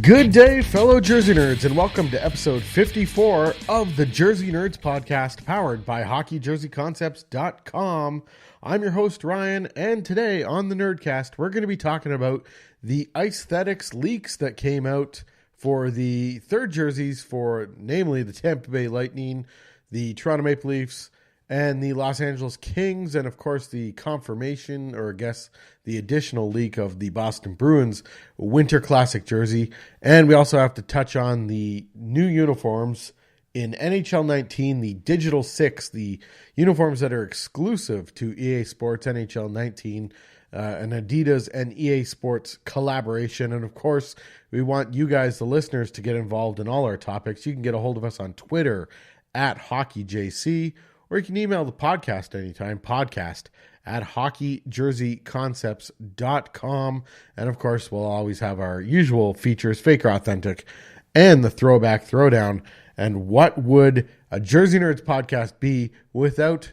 Good day, fellow Jersey Nerds, and welcome to episode 54 of the Jersey Nerds podcast, powered by HockeyJerseyConcepts.com. I'm your host, Ryan, and today on the Nerdcast, we're going to be talking about the Icethetics leaks that came out for the third jerseys for, namely, the Tampa Bay Lightning, the Toronto Maple Leafs, and the Los Angeles Kings, and of course the confirmation, or I guess the additional leak of the Boston Bruins Winter Classic jersey. And we also have to touch on the new uniforms in NHL 19, the Digital 6, the uniforms that are exclusive to EA Sports NHL 19, an Adidas and EA Sports collaboration. And of course, we want you guys, the listeners, to get involved in all our topics. You can get a hold of us on Twitter at HockeyJC, or you can email the podcast anytime, podcast at HockeyJerseyConcepts.com. And of course, we'll always have our usual features, Fake or Authentic, and the Throwback Throwdown. And what would a Jersey Nerds podcast be without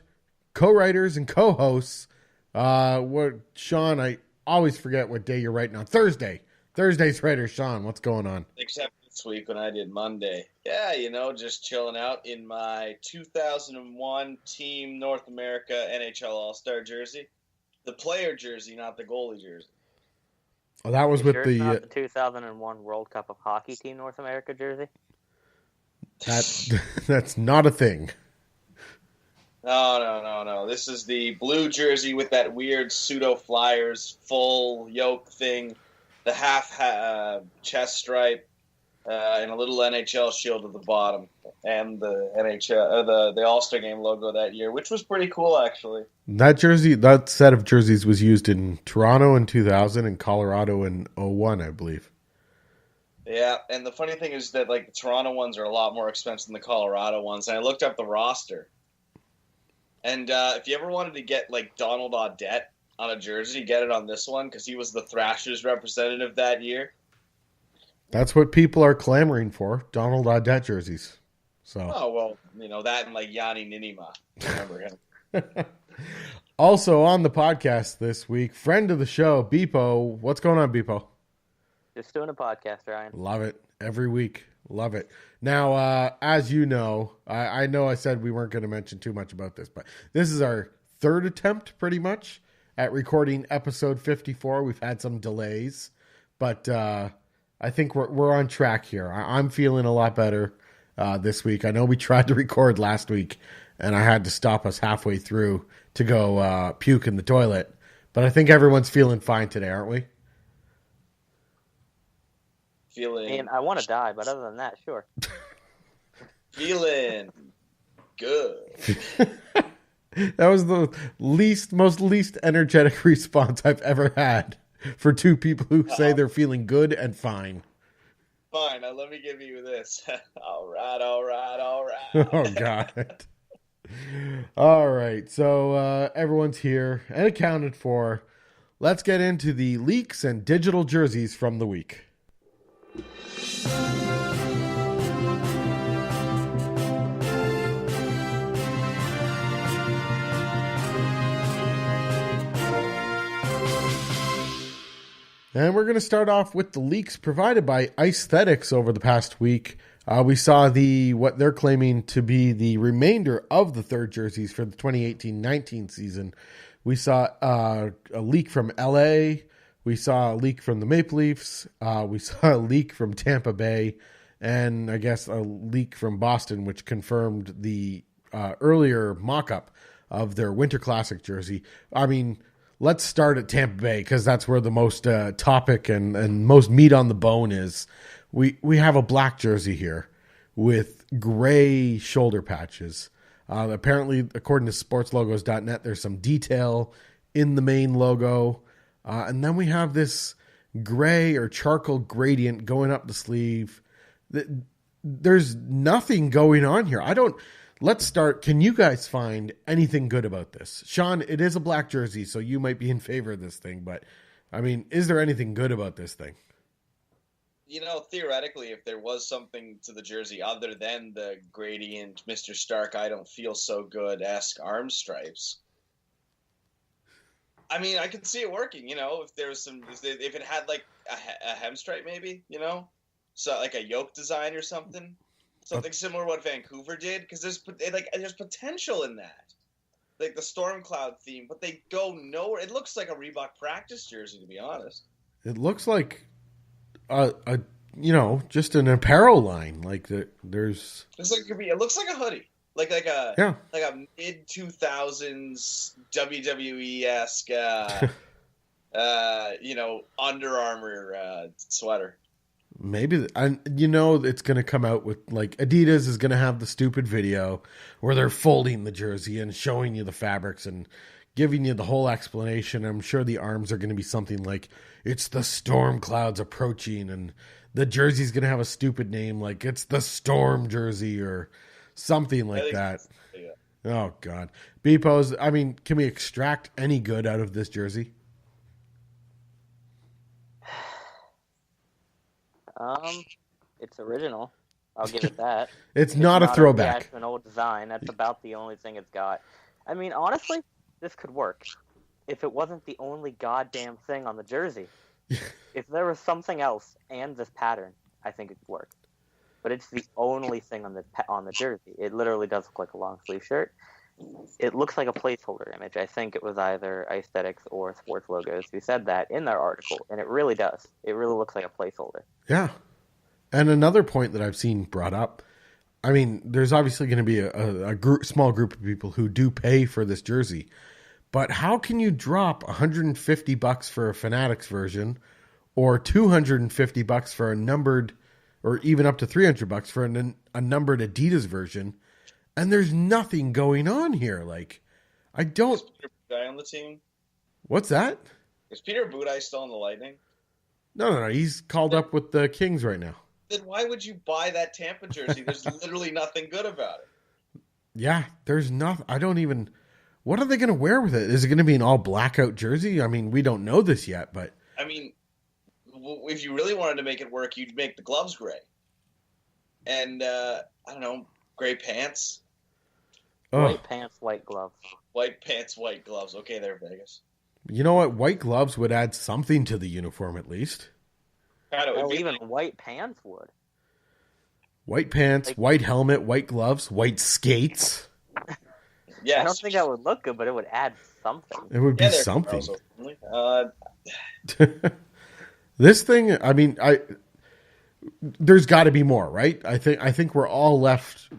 co-writers and co-hosts? Shawn, I always forget what day you're writing on. Thursday's writer, Shawn. What's going on? Except this week when I did Monday. Yeah, just chilling out in my 2001 Team North America NHL All-Star jersey. The player jersey, not the goalie jersey. Oh, that was with sure the... not the 2001 World Cup of Hockey Team North America jersey? That's not a thing. No. This is the blue jersey with that weird pseudo-Flyers full yoke thing, the half chest stripe, and a little NHL shield at the bottom, and the NHL, the All-Star Game logo that year, which was pretty cool, actually. That set of jerseys was used in Toronto in 2000 and Colorado in 01, I believe. Yeah, and the funny thing is that the Toronto ones are a lot more expensive than the Colorado ones, and I looked up the roster. And if you ever wanted to get Donald Audette on a jersey, get it on this one, because he was the Thrashers representative that year. That's what people are clamoring for, Donald Audette jerseys. So. Oh, well, that and Yanni Ninima. Remember him. Also on the podcast this week, friend of the show, Bpoe. What's going on, Bpoe? Just doing a podcast, Ryan. Love it. Every week. Love it. Now, as you know, I know I said we weren't going to mention too much about this, but this is our third attempt, pretty much, at recording episode 54. We've had some delays, but I think we're on track here. I'm feeling a lot better this week. I know we tried to record last week, and I had to stop us halfway through to go puke in the toilet. But I think everyone's feeling fine today, aren't we? Man, I want to die, but other than that, sure. Feeling good. That was the most least energetic response I've ever had for two people who say they're feeling good and fine. Fine, now let me give you this. All right. Oh, God. All right, so everyone's here and accounted for. Let's get into the leaks and digital jerseys from the week. And we're going to start off with the leaks provided by Icethetics over the past week. We saw what they're claiming to be the remainder of the third jerseys for the 2018-19 season. We saw a leak from LA. We saw a leak from the Maple Leafs. We saw a leak from Tampa Bay. And I guess a leak from Boston, which confirmed the earlier mock-up of their Winter Classic jersey. I mean, let's start at Tampa Bay because that's where the most topic and most meat on the bone is. We have a black jersey here with gray shoulder patches. Apparently, according to sportslogos.net, there's some detail in the main logo. And then we have this gray or charcoal gradient going up the sleeve. There's nothing going on here. Let's start. Can you guys find anything good about this? Shawn, it is a black jersey, so you might be in favor of this thing. But, I mean, is there anything good about this thing? Theoretically, if there was something to the jersey other than the gradient, Mr. Stark, I don't feel so good-esque arm stripes, I mean, I could see it working, if there was if it had like a hem stripe maybe, so like a yoke design or something similar to what Vancouver did, because there's potential in that, like the Storm Cloud theme, but they go nowhere. It looks like a Reebok practice jersey, to be honest. It looks like just an apparel line. Like there's. It looks like a hoodie, like a mid 2000s WWE-esque, Under Armour sweater. Maybe, it's going to come out with, like, Adidas is going to have the stupid video where they're folding the jersey and showing you the fabrics and giving you the whole explanation. I'm sure the arms are going to be something like, it's the storm clouds approaching, and the jersey's going to have a stupid name like it's the Storm jersey or something like that. Yeah. Oh, God. Bpoe's, can we extract any good out of this jersey? It's original. I'll give it that. It's not a throwback. It's an old design. That's about the only thing it's got. Honestly, this could work if it wasn't the only goddamn thing on the jersey. If there was something else and this pattern, I think it could work. But it's the only thing on the jersey. It literally does look like a long sleeve shirt. It looks like a placeholder image. I think it was either Icethetics or Sports Logos who said that in their article, and it really does. It really looks like a placeholder. Yeah. And another point that I've seen brought up, there's obviously going to be a small group of people who do pay for this jersey, but how can you drop $150 for a Fanatics version or $250 for a numbered, or even up to $300 for a numbered Adidas version? And there's nothing going on here. Like, I don't. Is Peter Budaj on the team? What's that? Is Peter Budaj still in the Lightning? No. He's called up with the Kings right now. Then why would you buy that Tampa jersey? There's literally nothing good about it. Yeah, there's nothing. I don't even. What are they going to wear with it? Is it going to be an all blackout jersey? We don't know this yet, but. If you really wanted to make it work, you'd make the gloves gray. And, I don't know, gray pants. White pants, white gloves. White pants, white gloves. Okay, there, Vegas. You know what? White gloves would add something to the uniform at least. Even white pants would. White pants, white helmet, white gloves, white skates. Yes. I don't think that would look good, but it would add something. It would be something. This thing, there's got to be more, right? I think we're all left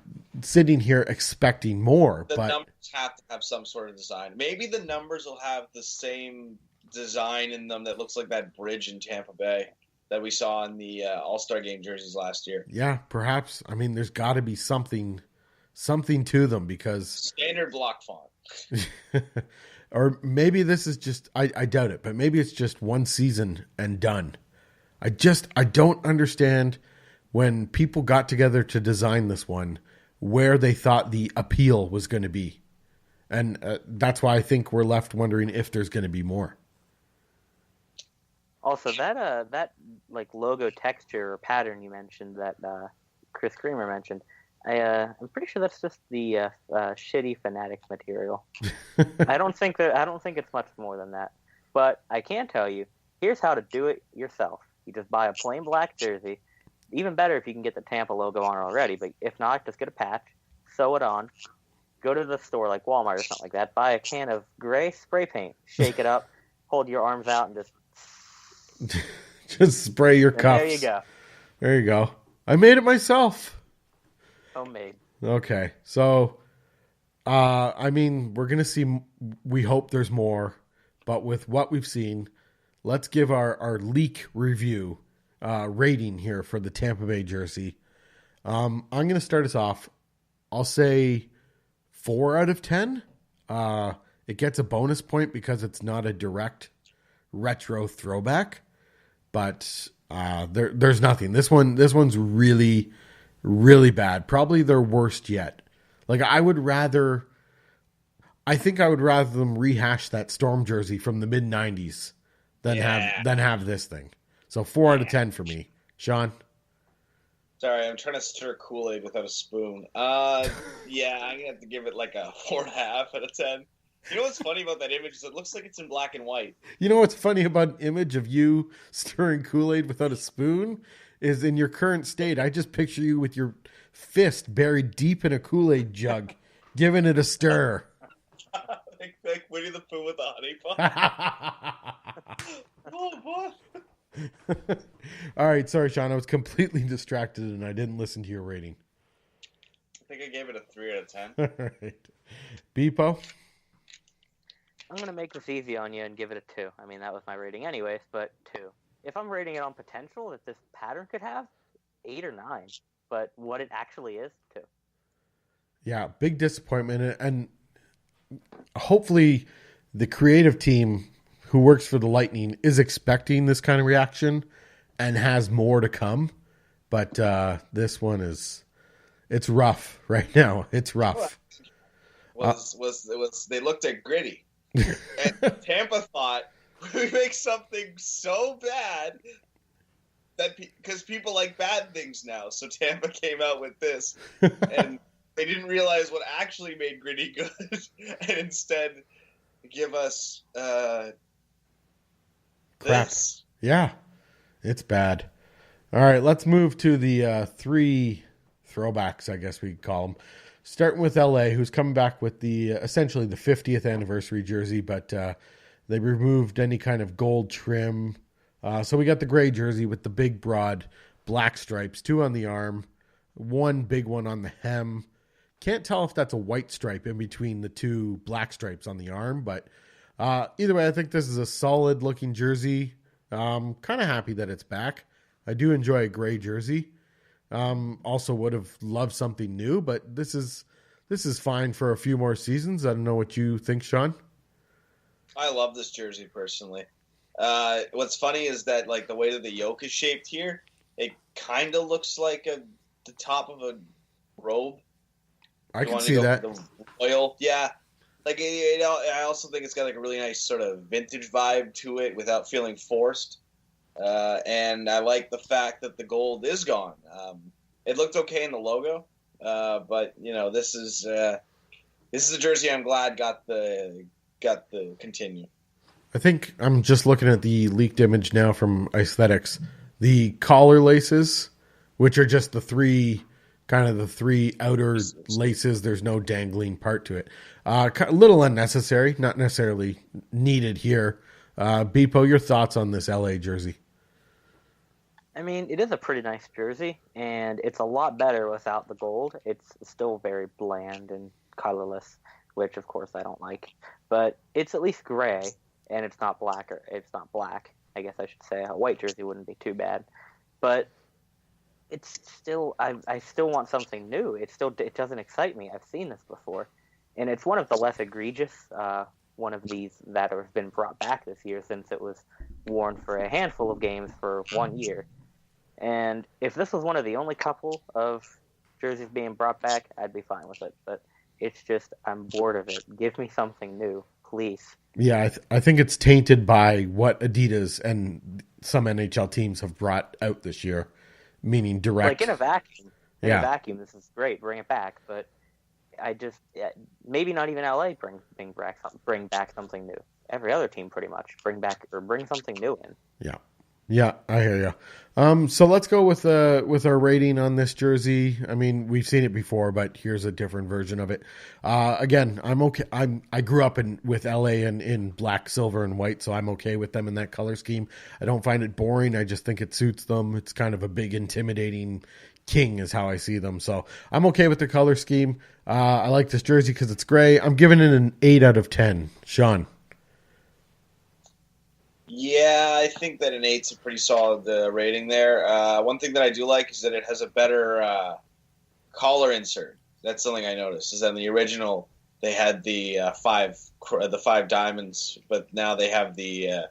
sitting here expecting more. The but numbers have to have some sort of design. Maybe the numbers will have the same design in them that looks like that bridge in Tampa Bay that we saw in the All-Star Game jerseys last year. Yeah, perhaps. There's got to be something to them, because standard block font. Or maybe this is just, I doubt it, but maybe it's just one season and done. I don't understand when people got together to design this one, where they thought the appeal was going to be. And that's why I think we're left wondering if there's going to be more. Also, that like logo texture or pattern you mentioned that Chris Creamer mentioned, I'm pretty sure that's just the shitty Fanatics material. I don't think it's much more than that. But I can tell you, here's how to do it yourself. You just buy a plain black jersey. Even better if you can get the Tampa logo on already. But if not, just get a patch, sew it on, go to the store like Walmart or something like that, buy a can of gray spray paint, shake it up, hold your arms out, and just spray your cuffs. There you go. There you go. I made it myself. Homemade. Okay, so we're gonna see. We hope there's more, but with what we've seen, let's give our leak review rating here for the Tampa Bay jersey. I'm gonna start us off. I'll say 4 out of 10. It gets a bonus point because it's not a direct retro throwback, but there's nothing. This one's really, really bad. Probably their worst yet. Like I think I would rather them rehash that Storm jersey from the mid '90s than have this thing. So 4 out of 10 for me. Shawn? Sorry, I'm trying to stir Kool-Aid without a spoon. I'm gonna have to give it like a 4.5 out of 10. You know what's funny about that image is it looks like it's in black and white. You know what's funny about an image of you stirring Kool-Aid without a spoon is in your current state. I just picture you with your fist buried deep in a Kool-Aid jug, giving it a stir. like Winnie the Pooh with a honey pot. Oh, boy. All right, sorry, Shawn. I was completely distracted and I didn't listen to your rating. I think I gave it a 3 out of 10. All right. Bpoe? I'm going to make this easy on you and give it a 2. I mean, that was my rating anyways, but 2. If I'm rating it on potential that this pattern could have, 8 or 9. But what it actually is, 2. Yeah, big disappointment. And hopefully the creative team who works for the Lightning is expecting this kind of reaction and has more to come. But this one it's rough right now. It's rough. They looked at Gritty. And Tampa thought, we make something so bad that because people like bad things now. So Tampa came out with this. And they didn't realize what actually made Gritty good. And instead give us crap. This. Yeah, it's bad. All right, let's move to the 3 throwbacks, I guess we call them. Starting with LA, who's coming back with the essentially the 50th anniversary jersey, but they removed any kind of gold trim. So we got the gray jersey with the big, broad black stripes, 2 on the arm, 1 big one on the hem. Can't tell if that's a white stripe in between the 2 black stripes on the arm, but either way, I think this is a solid-looking jersey. Kind of happy that it's back. I do enjoy a gray jersey. Also would have loved something new, but this is fine for a few more seasons. I don't know what you think, Shawn. I love this jersey personally. What's funny is that like the way that the yoke is shaped here, it kind of looks like the top of a robe. I can see that. The royal, yeah. Like I also think it's got like a really nice sort of vintage vibe to it without feeling forced. And I like the fact that the gold is gone. It looked okay in the logo, but you know this is a jersey I'm glad got the continue. I think I'm just looking at the leaked image now from Icethetics. The collar laces, which are just the 3 outer laces. There's no dangling part to it. A little unnecessary, not necessarily needed here. Bpoe, your thoughts on this LA jersey? I mean, it is a pretty nice jersey, and it's a lot better without the gold. It's still very bland and colorless, which of course I don't like. But it's at least gray, and it's not black. I guess I should say a white jersey wouldn't be too bad. But it's still, I still want something new. It doesn't excite me. I've seen this before, and it's one of the less egregious one of these that have been brought back this year, since it was worn for a handful of games for 1 year. And if this was one of the only couple of jerseys being brought back, I'd be fine with it. But it's just, I'm bored of it. Give me something new, please. Yeah, I think it's tainted by what Adidas and some NHL teams have brought out this year, meaning direct. Like in a vacuum. In a vacuum, this is great. Bring it back. But I just, maybe not even LA bring back something new. Every other team pretty much bring something new in. Yeah, I hear you. So let's go with our rating on this jersey. I mean, we've seen it before, but here's a different version of it. Again, I'm okay. I grew up with LA in black, silver, and white, so I'm okay with them in that color scheme. I don't find it boring. I just think it suits them. It's kind of a big, intimidating king is how I see them. So I'm okay with the color scheme. I like this jersey because it's gray. I'm giving it an 8 out of 10. Shawn. Yeah, I think that an 8's a pretty solid rating there. One thing that I do like is that it has a better collar insert. That's something I noticed. Is that in the original they had the 5 diamonds, but now they have the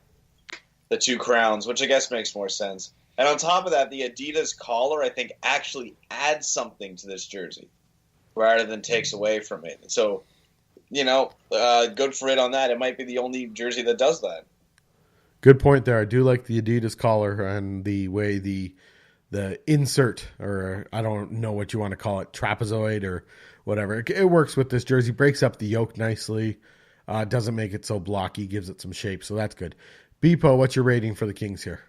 2 crowns, which I guess makes more sense. And on top of that, the Adidas collar I think actually adds something to this jersey rather than takes away from it. So, good for it on that. It might be the only jersey that does that. Good point there. I do like the Adidas collar and the way the insert, or I don't know what you want to call it, trapezoid or whatever. It works with this jersey. Breaks up the yoke nicely. Doesn't make it so blocky. Gives it some shape. So that's good. Bpoe, what's your rating for the Kings here?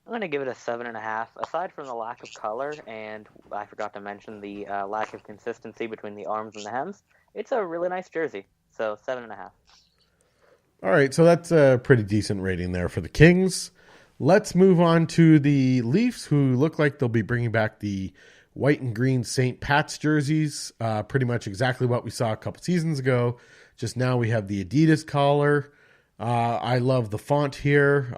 I'm going to give it a 7.5. Aside from the lack of color, and I forgot to mention the lack of consistency between the arms and the hems, it's a really nice jersey. So 7.5. All right, so that's a pretty decent rating there for the Kings. Let's move on to the Leafs, who look like they'll be bringing back the white and green St. Pat's jerseys, pretty much exactly what we saw a couple seasons ago. Just now we have the Adidas collar. I love the font here.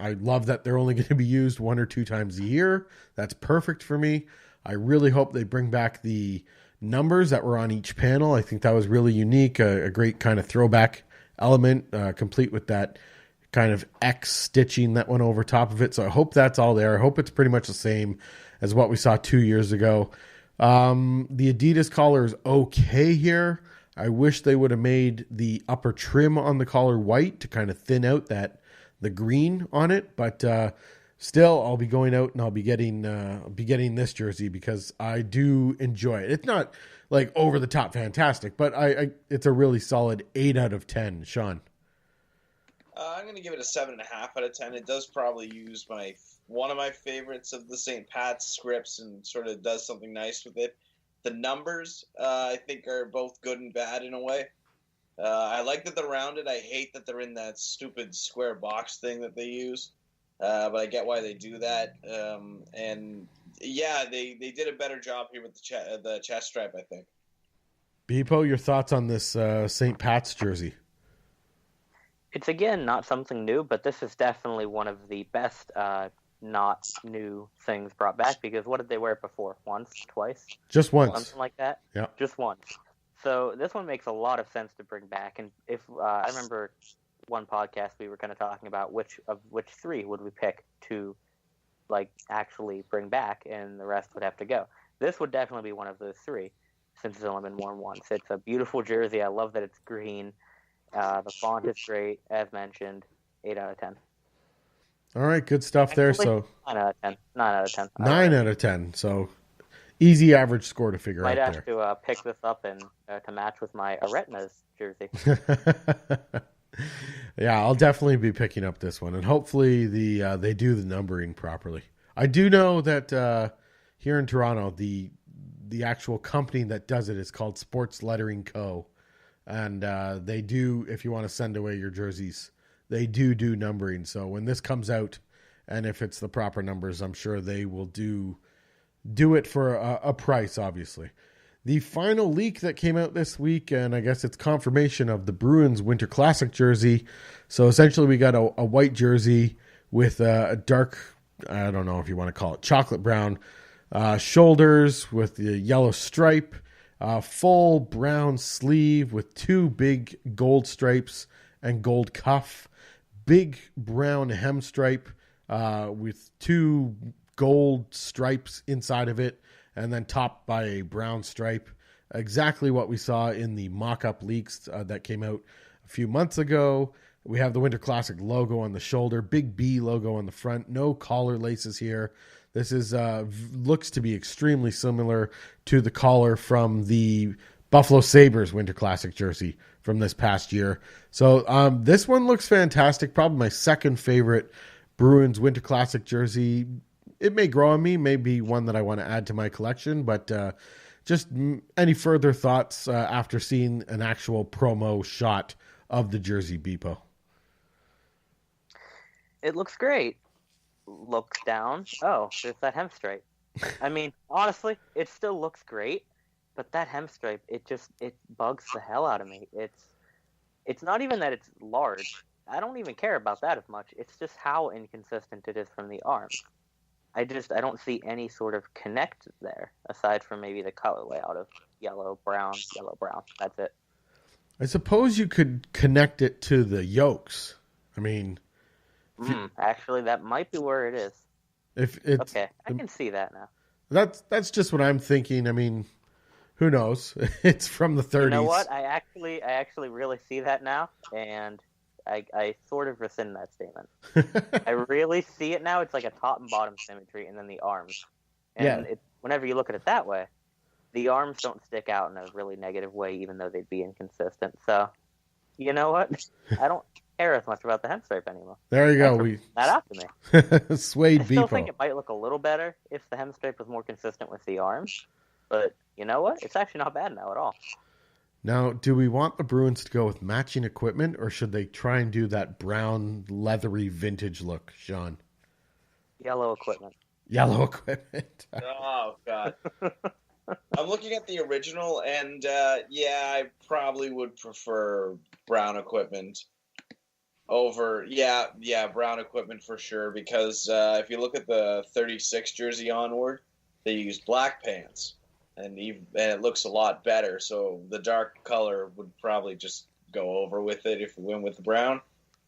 I love that they're only going to be used 1 or 2 times a year. That's perfect for me. I really hope they bring back the numbers that were on each panel. I think that was really unique, a great kind of throwback element, complete with that kind of X stitching that went over top of it. So I hope that's all there. I hope it's pretty much the same as what we saw 2 years ago. The Adidas collar is okay here. I wish they would have made the upper trim on the collar white to kind of thin out the green on it. But still, I'll be going out and I'll be getting this jersey because I do enjoy it. It's not like over the top fantastic, but it's a really solid 8 out of 10. Shawn. I'm going to give it a 7.5 out of 10. It does probably use one of my favorites of the St. Pat's scripts and sort of does something nice with it. The numbers, I think, are both good and bad in a way. I like that they're rounded. I hate that they're in that stupid square box thing that they use. But I get why they do that. And yeah, they did a better job here with the chest stripe, I think. Bpoe, your thoughts on this St. Pat's jersey? It's, again, not something new, but this is definitely one of the best not new things brought back, because what did they wear before? Once? Twice? Just once. Something like that? Yeah. Just once. So this one makes a lot of sense to bring back. And if I remember one podcast we were kind of talking about which 3 would we pick to actually bring back, and the rest would have to go. This would definitely be one of those 3, since it's only been worn once. It's a beautiful jersey. I love that it's green. The font is great, as mentioned. 8 out of 10. All right, good stuff there. So 9 out of 10. 9 out of 10. 9 out of 10. So easy average score to figure Might out have there. to pick this up and to match with my Aretnas jersey. Yeah, I'll definitely be picking up this one, and hopefully they do the numbering properly. I do know that here in Toronto, the actual company that does it is called Sports Lettering Co. And they do, if you want to send away your jerseys, they do numbering. So when this comes out, and if it's the proper numbers, I'm sure they will do it for a price, obviously. The final leak that came out this week, and I guess it's confirmation of the Bruins Winter Classic jersey. So essentially we got a white jersey with a dark, I don't know if you want to call it chocolate brown, shoulders with the yellow stripe, full brown sleeve with 2 big gold stripes and gold cuff, big brown hem stripe with 2 gold stripes inside of it, and then topped by a brown stripe. Exactly what we saw in the mock-up leaks that came out a few months ago. We have the Winter Classic logo on the shoulder, big B logo on the front, no collar laces here. This is looks to be extremely similar to the collar from the Buffalo Sabres Winter Classic jersey from this past year. So this one looks fantastic. Probably my second favorite Bruins Winter Classic jersey. It may grow on me, may be one that I want to add to my collection, but just any further thoughts after seeing an actual promo shot of the jersey, Bpoe? It looks great. Look down. Oh, there's that hem stripe. I mean, honestly, it still looks great, but that hem stripe, it bugs the hell out of me. It's not even that it's large. I don't even care about that as much. It's just how inconsistent it is from the arms. I don't see any sort of connect there, aside from maybe the colorway out of yellow, brown. That's it. I suppose you could connect it to the yolks. I mean... Actually, that might be where it is. If it's, okay, I can see that now. That's just what I'm thinking. I mean, who knows? It's from the 30s. You know what? I actually really see that now, and I sort of rescind that statement. I really see it now. It's like a top and bottom symmetry, and then the arms. And whenever you look at it that way, the arms don't stick out in a really negative way, even though they'd be inconsistent. So, you know what? care as much about the hem stripe anymore. There you go. That out to me. Swayed I still Bpoe. think it might look a little better if the hem stripe was more consistent with the arms. But you know what? It's actually not bad now at all. Now, do we want the Bruins to go with matching equipment, or should they try and do that brown, leathery, vintage look, Shawn? Yellow equipment. Yellow equipment. Oh, God. I'm looking at the original, and I probably would prefer brown equipment over, brown equipment for sure, because if you look at the 36 jersey onward, they used black pants, and it looks a lot better, so the dark color would probably just go over with it if we went with the brown.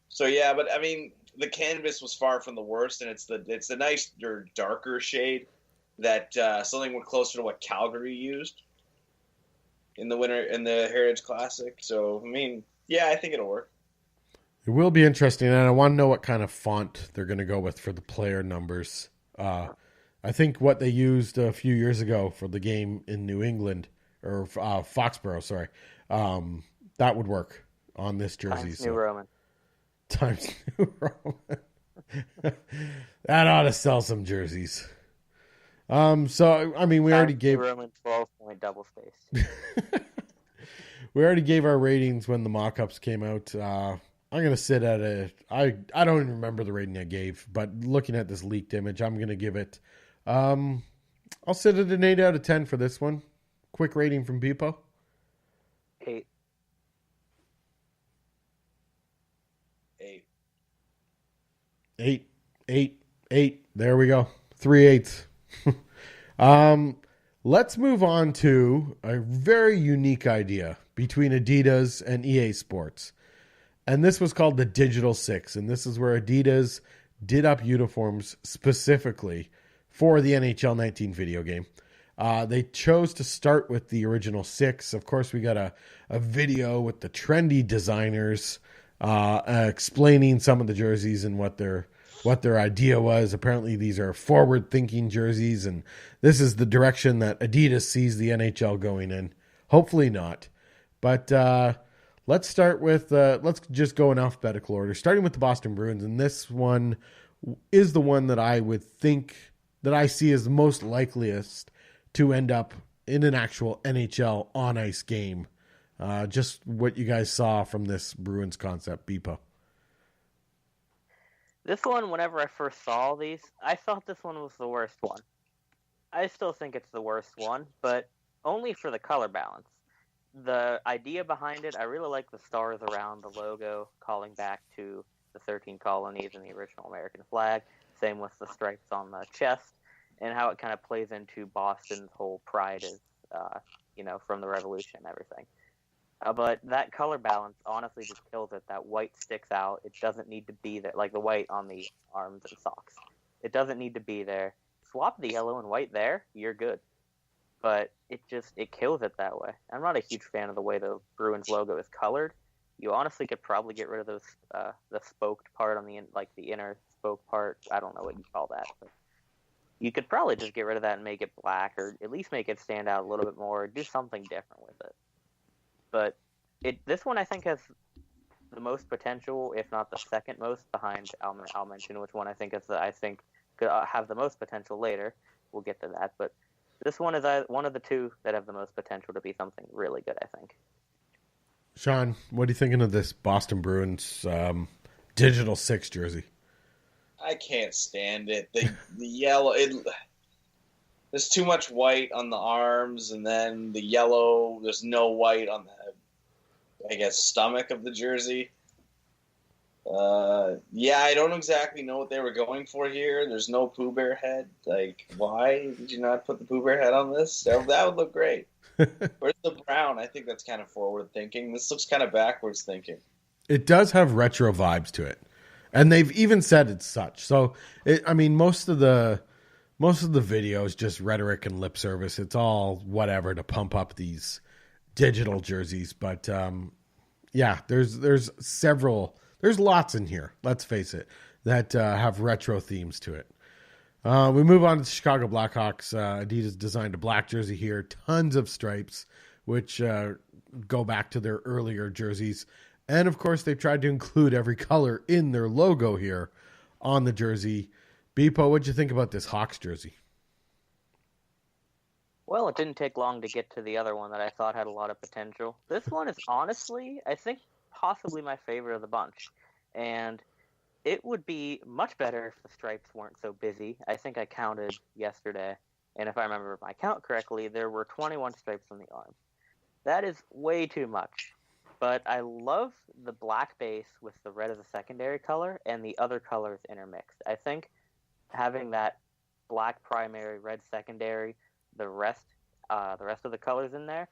So, yeah, but, I mean, the canvas was far from the worst, and it's the nicer, darker shade that something closer to what Calgary used in the Heritage Classic. So, I mean, yeah, I think it'll work. It will be interesting, and I want to know what kind of font they're going to go with for the player numbers. I think what they used a few years ago for the game in New England, or Foxborough, sorry, that would work on this jersey. Times New Roman. Times New Roman. That ought to sell some jerseys. So, I mean, we already gave... Roman 12-point double spaced. We already gave our ratings when the mock-ups came out. I'm going to sit at I don't even remember the rating I gave, but looking at this leaked image, I'm going to give it, I'll sit at an 8 out of 10 for this one. Quick rating from Bpoe. 8. 8. 8, 8, 8. There we go. 3/8. Let's move on to a very unique idea between Adidas and EA Sports. And this was called the Digital 6. And this is where Adidas did up uniforms specifically for the NHL 19 video game. They chose to start with the original 6. Of course, we got a video with the trendy designers explaining some of the jerseys and what their idea was. Apparently, these are forward-thinking jerseys, and this is the direction that Adidas sees the NHL going in. Hopefully not. But let's start with, let's just go in alphabetical order, starting with the Boston Bruins. And this one is the one that I would think that I see as the most likeliest to end up in an actual NHL on-ice game. Just what you guys saw from this Bruins concept, Bpoe. This one, whenever I first saw these, I thought this one was the worst one. I still think it's the worst one, but only for the color balance. The idea behind it, I really like the stars around the logo, calling back to the 13 colonies and the original American flag. Same with the stripes on the chest, and how it kind of plays into Boston's whole pride is, from the Revolution and everything. But that color balance honestly just kills it. That white sticks out. It doesn't need to be there, like the white on the arms and socks. It doesn't need to be there. Swap the yellow and white there, you're good. But it kills it that way. I'm not a huge fan of the way the Bruins logo is colored. You honestly could probably get rid of those the spoked part on the inner spoke part. I don't know what you call that. But you could probably just get rid of that and make it black, or at least make it stand out a little bit more. Do something different with it. But this one I think has the most potential, if not the second most, behind. I'll mention which one I think could have the most potential later. We'll get to that, but this one is one of the two that have the most potential to be something really good, I think. Shawn, what are you thinking of this Boston Bruins Digital 6 jersey? I can't stand it. The yellow, there's too much white on the arms, and then the yellow, there's no white on the, stomach of the jersey. I don't exactly know what they were going for here. There's no Pooh Bear head. Like, why did you not put the Pooh Bear head on this? That would look great. Where's the brown? I think that's kind of forward thinking. This looks kind of backwards thinking. It does have retro vibes to it, and they've even said it's such. So, most of the video is just rhetoric and lip service. It's all whatever to pump up these digital jerseys. But there's lots in here, let's face it, that have retro themes to it. We move on to the Chicago Blackhawks. Adidas designed a black jersey here, tons of stripes, which go back to their earlier jerseys. And, of course, they've tried to include every color in their logo here on the jersey. Bpoe, what'd you think about this Hawks jersey? Well, it didn't take long to get to the other one that I thought had a lot of potential. This one is honestly, I think, possibly my favorite of the bunch. And it would be much better if the stripes weren't so busy. I think I counted yesterday, and if I remember my count correctly, there were 21 stripes on the arm. That is way too much. But I love the black base with the red as a secondary color and the other colors intermixed. I think having that black primary, red secondary, the rest of the colors in there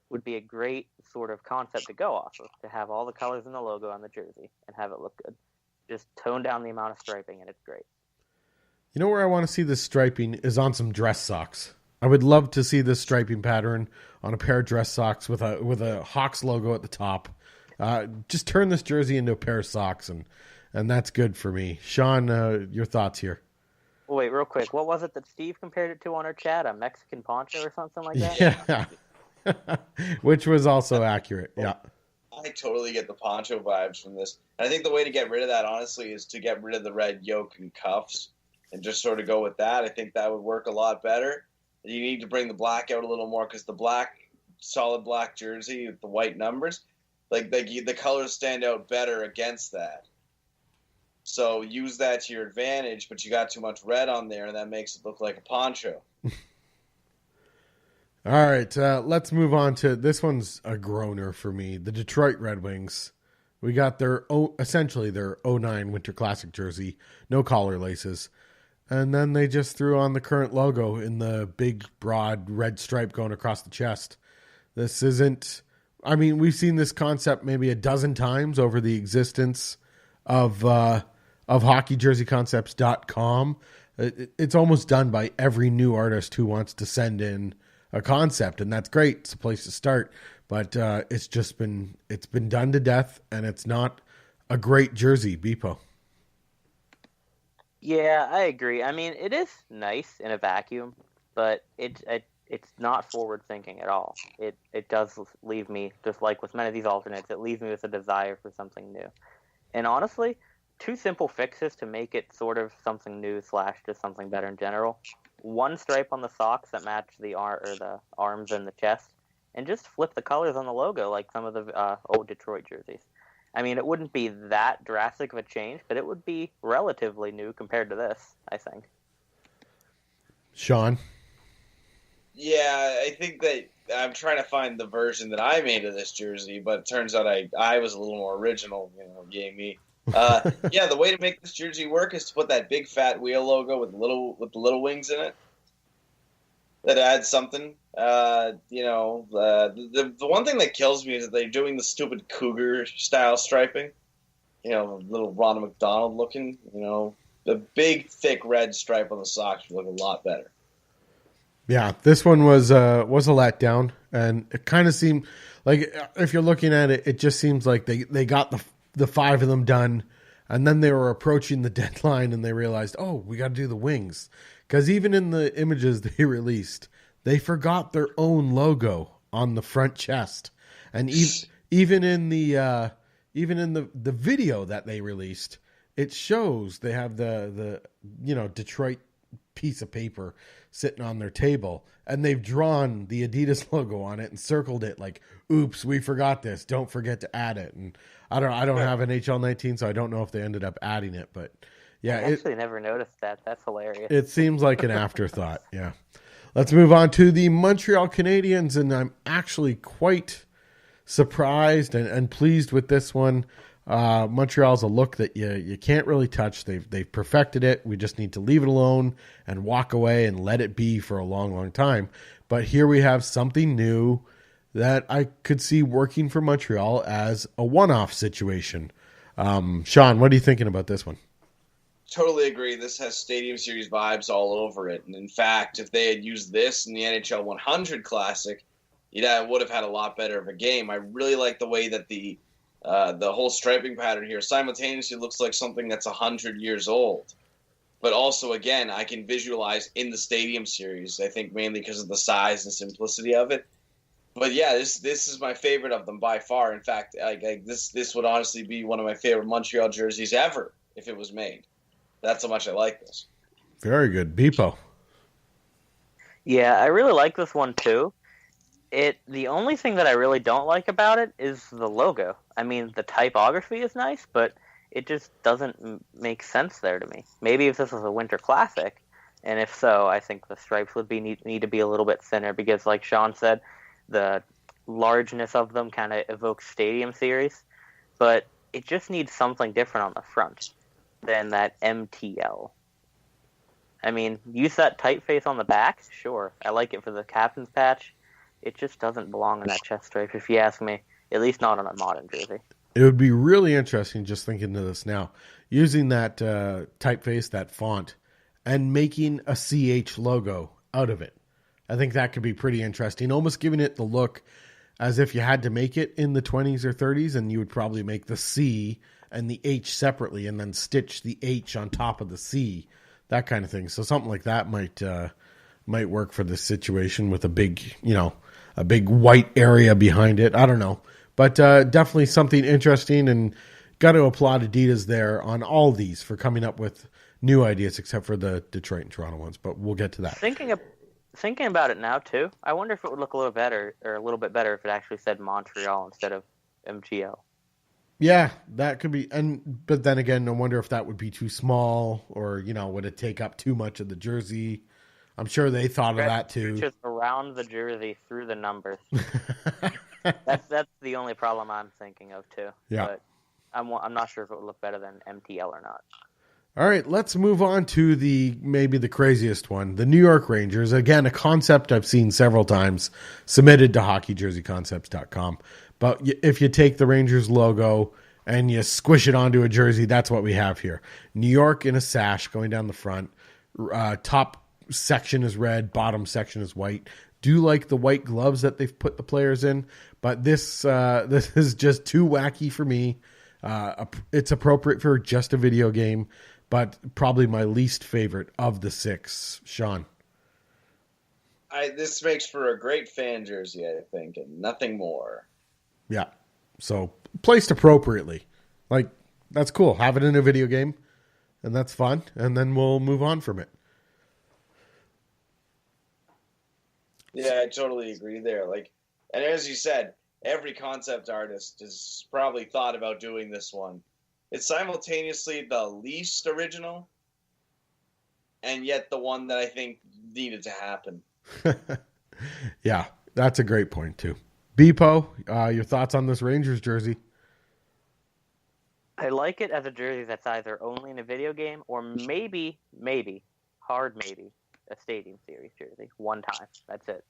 would be a great sort of concept to go off of, to have all the colors in the logo on the jersey and have it look good. Just tone down the amount of striping and it's great. You know where I want to see this striping is on some dress socks. I would love to see this striping pattern on a pair of dress socks with a Hawks logo at the top. Just turn this jersey into a pair of socks, and that's good for me. Shawn, your thoughts here? Wait, real quick. What was it that Steve compared it to on our chat? A Mexican poncho or something like that? Yeah. Which was also accurate. Yeah. I totally get the poncho vibes from this. And I think the way to get rid of that, honestly, is to get rid of the red yoke and cuffs and just sort of go with that. I think that would work a lot better. You need to bring the black out a little more because the black, solid black jersey with the white numbers, the colors stand out better against that. So use that to your advantage, but you got too much red on there, and that makes it look like a poncho. All right, let's move on to this one's a groaner for me. The Detroit Red Wings. We got essentially their 09 Winter Classic jersey, no collar laces. And then they just threw on the current logo in the big, broad red stripe going across the chest. This isn't... I mean, we've seen this concept maybe a dozen times over the existence of hockeyjerseyconcepts.com. It's almost done by every new artist who wants to send in a concept, and that's great. It's a place to start. But it's been done to death, and it's not a great jersey, Bpoe. Yeah, I agree. I mean, it is nice in a vacuum, but it's not forward thinking at all. It does leave me, just like with many of these alternates, it leaves me with a desire for something new. And honestly, two simple fixes to make it sort of something new / just something better in general. One stripe on the socks that match the arms and the chest, and just flip the colors on the logo like some of the old Detroit jerseys. I mean, it wouldn't be that drastic of a change, but it would be relatively new compared to this, I think. Shawn? Yeah, I think that I'm trying to find the version that I made of this jersey, but it turns out I was a little more original, yay me. Yeah, the way to make this jersey work is to put that big fat wheel logo with the little wings in it. That adds something. The one thing that kills me is that they're doing the stupid cougar style striping. Little Ronald McDonald looking. The big thick red stripe on the socks would look a lot better. Yeah, this one was a letdown, and it kind of seemed like, if you're looking at it, it just seems like they got the 5 of them done, and then they were approaching the deadline, and they realized, oh, we got to do the wings. Because even in the images they released, they forgot their own logo on the front chest, and even in the video that they released, it shows they have the Detroit piece of paper sitting on their table, and they've drawn the Adidas logo on it and circled it like, oops, we forgot this, don't forget to add it. And I don't have an HL19, so I don't know if they ended up adding it, but yeah, I actually never noticed that. That's hilarious. It seems like an afterthought. Yeah. Let's move on to the Montreal Canadiens, and I'm actually quite surprised and pleased with this one. Montreal's a look that you can't really touch. They've perfected it. We just need to leave it alone and walk away and let it be for a long, long time. But here we have something new that I could see working for Montreal as a one-off situation. Shawn, what are you thinking about this one? Totally agree. This has Stadium Series vibes all over it. And in fact, if they had used this in the NHL 100 Classic, it would have had a lot better of a game. I really like the way that the whole striping pattern here simultaneously looks like something that's 100 years old. But also, again, I can visualize in the Stadium Series, I think mainly because of the size and simplicity of it. But yeah, this is my favorite of them by far. In fact, this would honestly be one of my favorite Montreal jerseys ever if it was made. That's how much I like this. Very good. Bpoe. Yeah, I really like this one too. The only thing that I really don't like about it is the logo. I mean, the typography is nice, but it just doesn't make sense there to me. Maybe if this was a Winter Classic, and if so, I think the stripes would need to be a little bit thinner because, like Shawn said, the largeness of them kind of evokes Stadium Series, but it just needs something different on the front than that MTL. I mean, use that typeface on the back, sure. I like it for the captain's patch. It just doesn't belong in that chest stripe, if you ask me. At least not on a modern jersey. It would be really interesting, just thinking of this now, using that typeface, that font, and making a CH logo out of it. I think that could be pretty interesting, almost giving it the look as if you had to make it in the 20s or 30s, and you would probably make the C and the H separately and then stitch the H on top of the C, that kind of thing. So something like that might work for this situation with a big white area behind it. I don't know. But definitely something interesting, and got to applaud Adidas there on all these for coming up with new ideas, except for the Detroit and Toronto ones. But we'll get to that. Thinking about it now too, I wonder if it would look a little bit better if it actually said Montreal instead of MGL. Yeah, that could be. But then again, I wonder if that would be too small, or would it take up too much of the jersey? I'm sure they thought of that too. Just around the jersey through the numbers. That's the only problem I'm thinking of too. Yeah. But I'm not sure if it would look better than MTL or not. All right, let's move on to maybe the craziest one, the New York Rangers. Again, a concept I've seen several times, submitted to hockeyjerseyconcepts.com. But if you take the Rangers logo and you squish it onto a jersey, that's what we have here. New York in a sash going down the front. Top section is red, bottom section is white. Do like the white gloves that they've put the players in, but this is just too wacky for me. It's appropriate for just a video game, but probably my least favorite of the six. Shawn. This makes for a great fan jersey, I think, and nothing more. Yeah. So placed appropriately. Like, that's cool. Have it in a video game, and that's fun, and then we'll move on from it. Yeah, I totally agree there. And as you said, every concept artist has probably thought about doing this one. It's simultaneously the least original, and yet the one that I think needed to happen. Yeah, that's a great point too. Bpoe, your thoughts on this Rangers jersey? I like it as a jersey that's either only in a video game or maybe, a Stadium Series jersey. One time. That's it.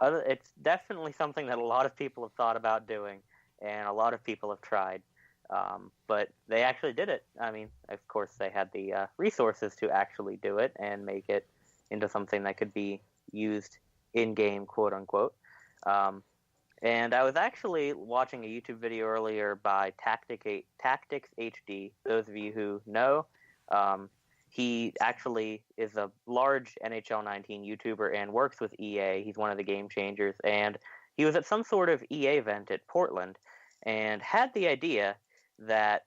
It's definitely something that a lot of people have thought about doing, and a lot of people have tried. But they actually did it. I mean, of course, they had the resources to actually do it and make it into something that could be used in-game, quote-unquote. And I was actually watching a YouTube video earlier by Tactics HD. Those of you who know, he actually is a large NHL 19 YouTuber and works with EA. He's one of the game changers. And he was at some sort of EA event at Portland and had the idea that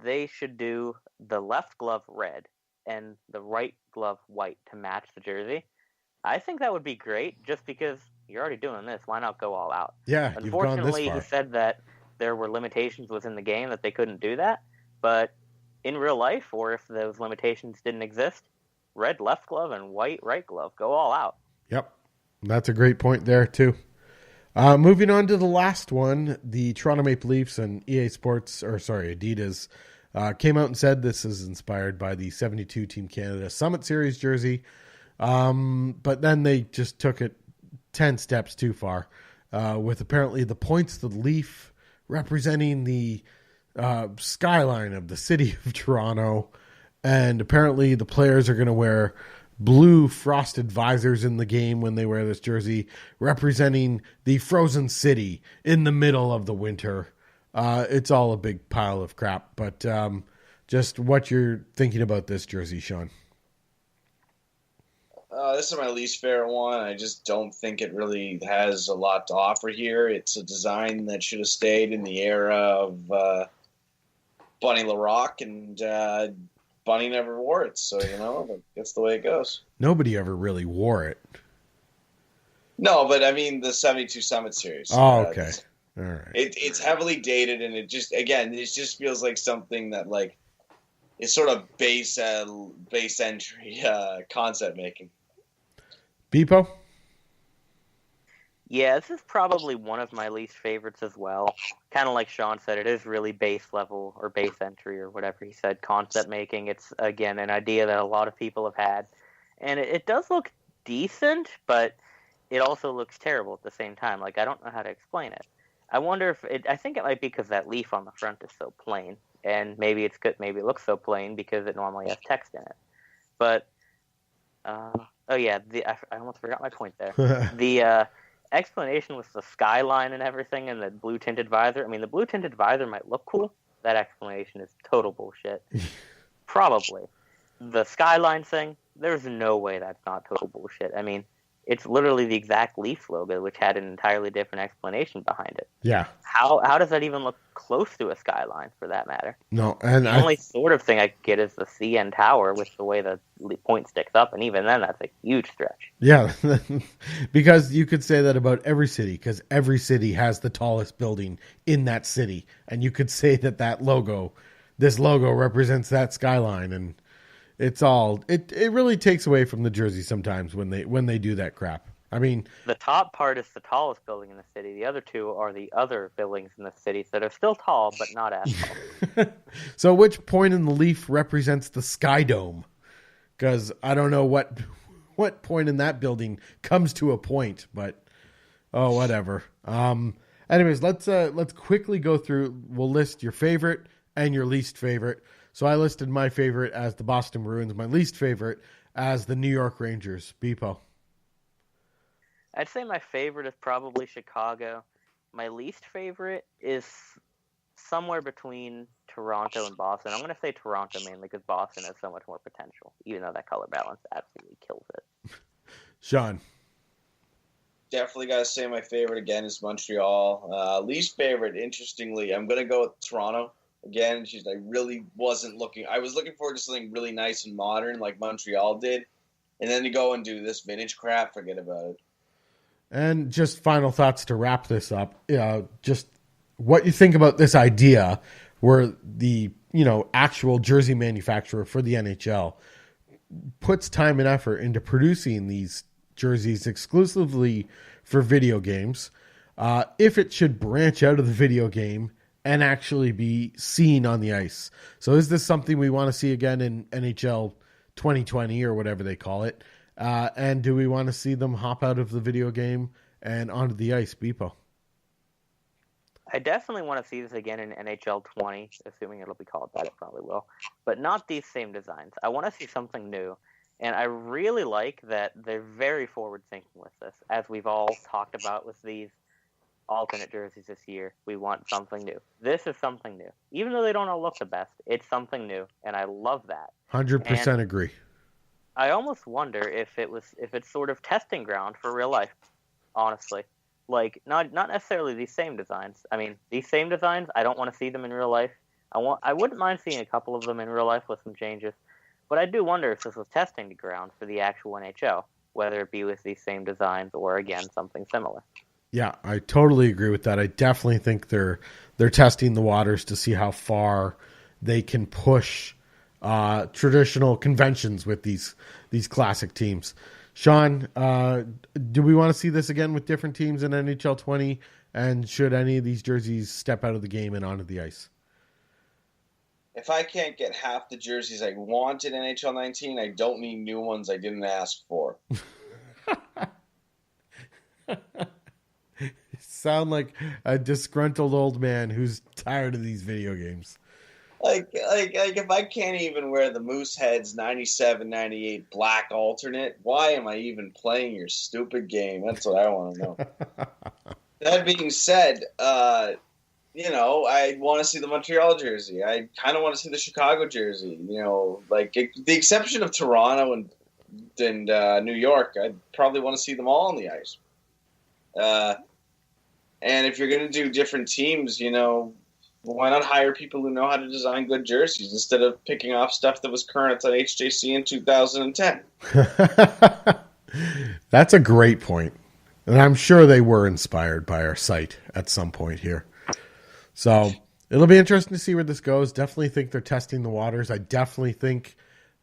they should do the left glove red and the right glove white to match the jersey. I think that would be great just because you're already doing this. Why not go all out? Yeah, you've gone this Unfortunately, far. he said that there were limitations within the game that they couldn't do that. But in real life, or if those limitations didn't exist, red left glove and white right glove. Go all out. Yep. That's a great point there, too. Moving on to the last one, the Toronto Maple Leafs and Adidas came out and said this is inspired by the 72 Team Canada Summit Series jersey. But then they just took it 10 steps too far, with apparently the points of the Leaf representing the skyline of the city of Toronto. And apparently the players are going to wear blue frosted visors in the game when they wear this jersey, representing the frozen city in the middle of the winter. It's all a big pile of crap, but just what you're thinking about this jersey, Shawn. This is my least favorite one. I just don't think it really has a lot to offer here. It's a design that should have stayed in the era of Bunny LaRock, and Bunny never wore it. So, that's the way it goes. Nobody ever really wore it. No, but I mean the 72 Summit Series. Oh, okay. All right. It's heavily dated, and it just feels like something that, like, is sort of base entry concept making. Bpoe? Yeah, this is probably one of my least favorites as well. Kind of like Shawn said, it is really base level or base entry or whatever he said, concept making. It's, again, an idea that a lot of people have had. And it does look decent, but it also looks terrible at the same time. Like, I don't know how to explain it. I wonder if I think it might be because that leaf on the front is so plain. And maybe it's good. Maybe it looks so plain because it normally has text in it. But, I almost forgot my point there. The explanation with the skyline and everything and the blue tinted visor. I mean, the blue tinted visor might look cool. That explanation is total bullshit. Probably. The skyline thing, there's no way that's not total bullshit. I mean, it's literally the exact Leafs logo, which had an entirely different explanation behind it. Yeah. How does that even look close to a skyline, for that matter? No, and the only sort of thing I get is the CN Tower with the way the point sticks up, and even then, that's a huge stretch. Yeah, because you could say that about every city, because every city has the tallest building in that city, and you could say that this logo represents that skyline, and it really takes away from the jersey sometimes when they do that crap. I mean, the top part is the tallest building in the city. The other two are the other buildings in the city that are still tall, but not as tall. So which point in the leaf represents the Sky Dome? Because I don't know what point in that building comes to a point, but whatever. Anyways, let's quickly go through. We'll list your favorite and your least favorite. So I listed my favorite as the Boston Bruins, my least favorite as the New York Rangers. Bpoe. I'd say my favorite is probably Chicago. My least favorite is somewhere between Toronto and Boston. I'm going to say Toronto mainly because Boston has so much more potential, even though that color balance absolutely kills it. Shawn. Definitely got to say my favorite again is Montreal. Least favorite, interestingly, I'm going to go with Toronto. Again, I really wasn't looking. I was looking forward to something really nice and modern like Montreal did. And then to go and do this vintage crap, forget about it. And just final thoughts to wrap this up. Just what you think about this idea where the, actual jersey manufacturer for the NHL puts time and effort into producing these jerseys exclusively for video games. If it should branch out of the video game and actually be seen on the ice. So is this something we want to see again in NHL 2020 or whatever they call it? And do we want to see them hop out of the video game and onto the ice, Bpoe? I definitely want to see this again in NHL 20, assuming it'll be called that. It probably will. But not these same designs. I want to see something new. And I really like that they're very forward-thinking with this. As we've all talked about with these alternate jerseys this year, we want something new. This is something new. Even though they don't all look the best, it's something new, and I love that. 100% agree. I almost wonder if it's sort of testing ground for real life, honestly. Like, not necessarily these same designs. I mean, these same designs, I don't want to see them in real life. I wouldn't mind seeing a couple of them in real life with some changes. But I do wonder if this was testing ground for the actual NHL, whether it be with these same designs or, again, something similar. Yeah, I totally agree with that. I definitely think they're testing the waters to see how far they can push traditional conventions with these classic teams. Shawn, do we want to see this again with different teams in NHL 20? And should any of these jerseys step out of the game and onto the ice? If I can't get half the jerseys I want in NHL 19, I don't need new ones I didn't ask for. Sound like a disgruntled old man who's tired of these video games. Like if I can't even wear the Mooseheads 97-98 black alternate, why am I even playing your stupid game? That's what I want to know. That being said, I want to see the Montreal jersey. I kind of want to see the Chicago jersey. The exception of Toronto and and New York, I'd probably want to see them all on the ice. And if you're going to do different teams, why not hire people who know how to design good jerseys instead of picking off stuff that was current on HJC in 2010? That's a great point. And I'm sure they were inspired by our site at some point here. So it'll be interesting to see where this goes. Definitely think they're testing the waters. I definitely think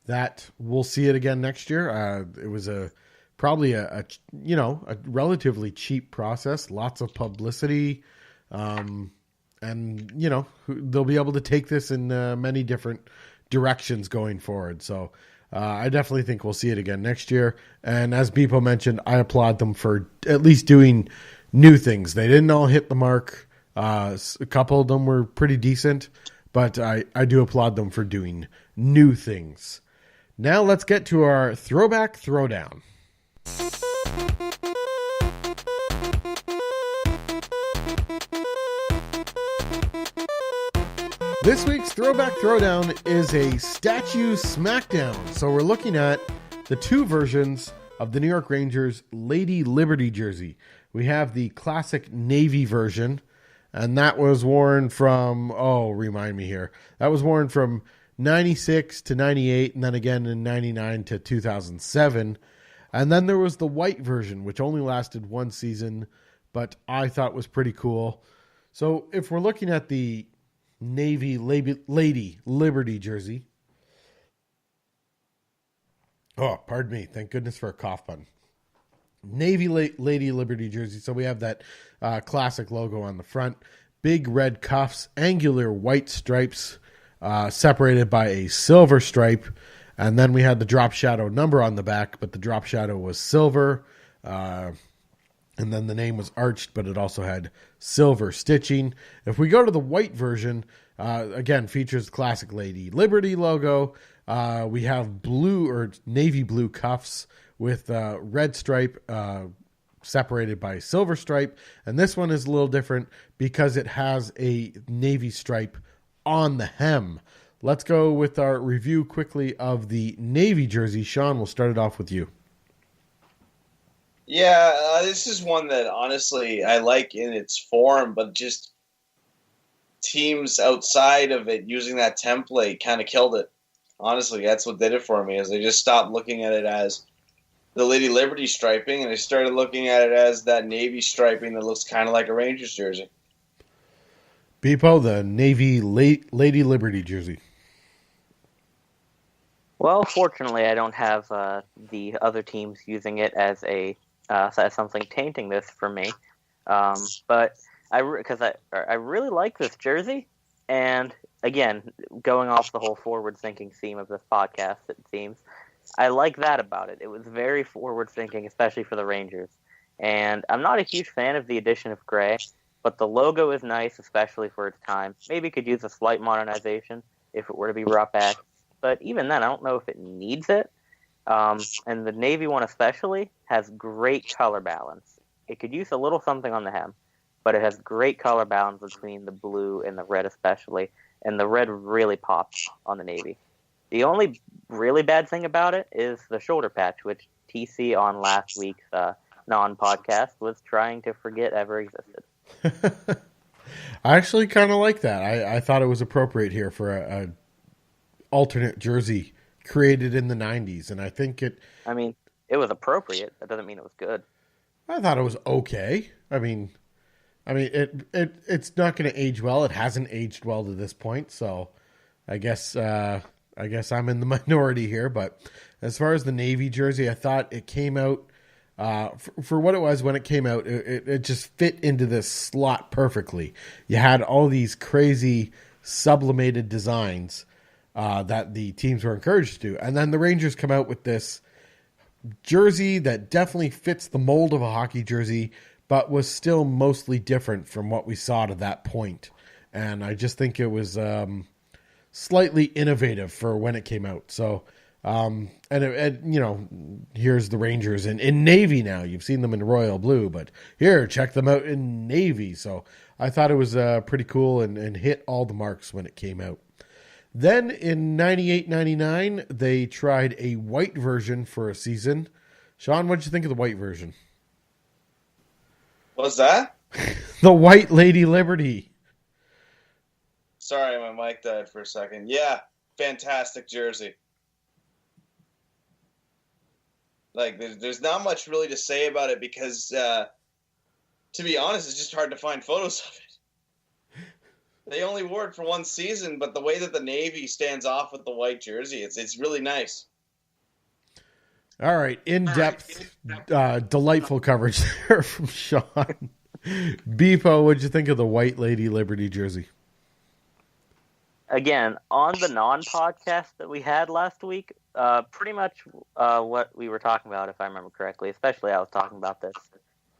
that we'll see it again next year. It was probably a relatively cheap process, lots of publicity, and they'll be able to take this in many different directions going forward. So I definitely think we'll see it again next year. And as Bpoe mentioned, I applaud them for at least doing new things. They didn't all hit the mark. A couple of them were pretty decent, but I do applaud them for doing new things. Now let's get to our Throwback Throwdown. This week's Throwback Throwdown is a statue Smackdown. So we're looking at the two versions of the New York Rangers Lady Liberty jersey. We have the classic navy version, and that was worn from, remind me here. That was worn from 96 to 98, and then again in 99 to 2007. And then there was the white version, which only lasted one season, but I thought was pretty cool. So if we're looking at the Navy Lady Liberty jersey. Oh, pardon me. Thank goodness for a cough button. Navy Lady Liberty jersey. So we have that classic logo on the front. Big red cuffs, angular white stripes, separated by a silver stripe. And then we had the drop shadow number on the back, but the drop shadow was silver. And then the name was arched, but it also had silver stitching. If we go to the white version, again, features the classic Lady Liberty logo. We have blue or navy blue cuffs with red stripe separated by silver stripe. And this one is a little different because it has a navy stripe on the hem. Let's go with our review quickly of the navy jersey. Shawn, we'll start it off with you. Yeah, this is one that honestly I like in its form, but just teams outside of it using that template kind of killed it. Honestly, that's what did it for me, is they just stopped looking at it as the Lady Liberty striping, and they started looking at it as that navy striping that looks kind of like a Rangers jersey. Bpoe, the Navy Lady Liberty jersey. Well, fortunately, I don't have the other teams using it as something tainting this for me. But I really like this jersey, and again, going off the whole forward-thinking theme of this podcast, it seems, I like that about it. It was very forward-thinking, especially for the Rangers. And I'm not a huge fan of the addition of gray, but the logo is nice, especially for its time. Maybe could use a slight modernization if it were to be brought back. But even then, I don't know if it needs it. And the navy one especially has great color balance. It could use a little something on the hem, but it has great color balance between the blue and the red especially, and the red really pops on the navy. The only really bad thing about it is the shoulder patch, which TC on last week's non-podcast was trying to forget ever existed. I actually kind of like that. I thought it was appropriate here for a alternate jersey created in the 90s, and I think it was appropriate. That doesn't mean it was good. I thought it was okay. I mean it's not going to age well. It hasn't aged well to this point, so I guess I'm in the minority here. But as far as the Navy jersey, I thought it came out for what it was when it came out. It just fit into this slot perfectly. You had all these crazy sublimated designs that the teams were encouraged to do. And then the Rangers come out with this jersey that definitely fits the mold of a hockey jersey, but was still mostly different from what we saw to that point. And I just think it was slightly innovative for when it came out. So, here's the Rangers in navy now. You've seen them in royal blue, but here, check them out in navy. So I thought it was pretty cool and hit all the marks when it came out. Then in 98-99, they tried a white version for a season. Shawn, what did you think of the white version? What's that? The White Lady Liberty. Sorry, my mic died for a second. Yeah, fantastic jersey. Like, there's not much really to say about it because, to be honest, it's just hard to find photos of it. They only wore it for one season, but the way that the Navy stands off with the white jersey, it's really nice. All right, in-depth, delightful coverage there from Shawn. Bpoe, what'd you think of the White Lady Liberty jersey? Again, on the non-podcast that we had last week, pretty much what we were talking about, if I remember correctly, especially I was talking about this.